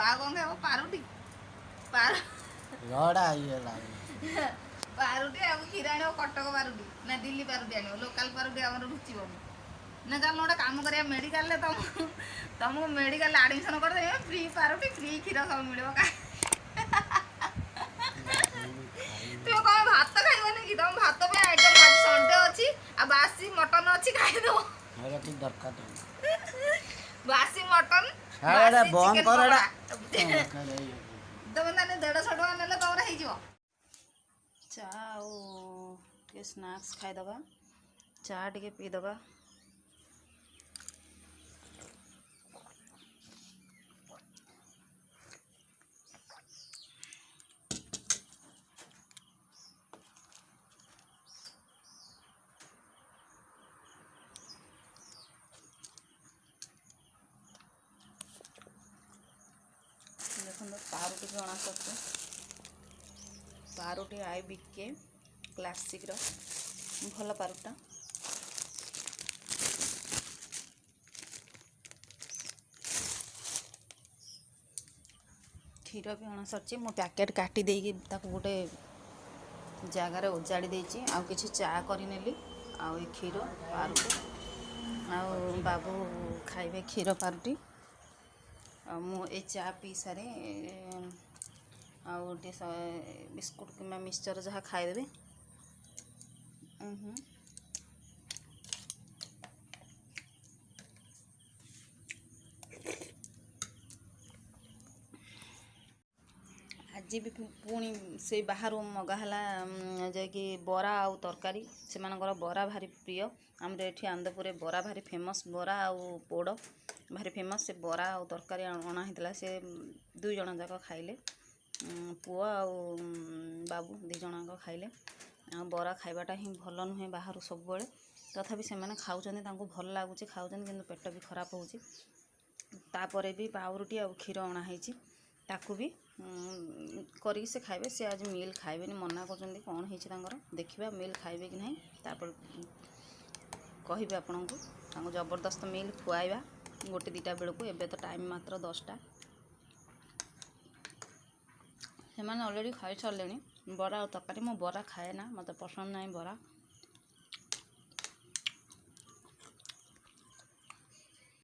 आ कौन खाओ पारुटी पार रड़ा ये पारुटी आ क्षीर आण कटक पारुटी ना दिल्ली पारुटी आण लोकाल पारुटी आम रुचिबन ना चल गोटे कम करा मेडिकल तुमको मेडिकल आडमिशन कर फ्री पारुटी फ्री क्षीर सब मिल तुम कौन भात खाइबन कि तुम भात पे आइटम आज संडे अच्छी आ बासी मटन अच्छी खाइद दरकार बासी मटन बंद कर तुम 150 टका नेले तुम हो चा टे स्नाक्स खाईदबा चा टे पीदबा देखो पारुटी भी अणा सकते पारुटी आई बिके क्लासिक भल पारुटा क्षीर भी अणा सर मो पैकेट काटी देगी गोटे जगार उजाड़ी देची आउ किछि चा करनेली आउ क्षीर पारुटी आउ बाबू खाइबे क्षीर पारुटी मु चा पी सारे आउ बिस्कुट कि मिक्सचर जहाँ खाइदेवे आज भी पुणी से बाहर मगाला जे बरा आउ तरकारी से बरा भारी प्रिय आमर ये आनंदपुर बरा भारी फेमस बरा आउ पोड़ भारी फेमस से बरा आउ तरकारी अणा होता से 2 जन जाक खाइले पुआ आउ बाबू 2 जन खाइले बरा खाइबाटा ही भल नुहे बाहर सब बेले तथापि से खाऊँ भल लगुच खाऊँ कि पेट भी खराब होपर भी पाउरुटी आ क्षीर अणाई ताकू भी करी से खाइबे से आज मिल खाइबे मना कर कौन है देखा मिल खाइबे कि नहीं तापर कहिबे आपन को जबरदस्त मिल खुआइबा 1-2 बेलू एबे तो टाइम मात्र 10टा से अलरेडी खाई सारे बरा और तरकारी मो बरा खाए ना मत पसंद नहीं बरा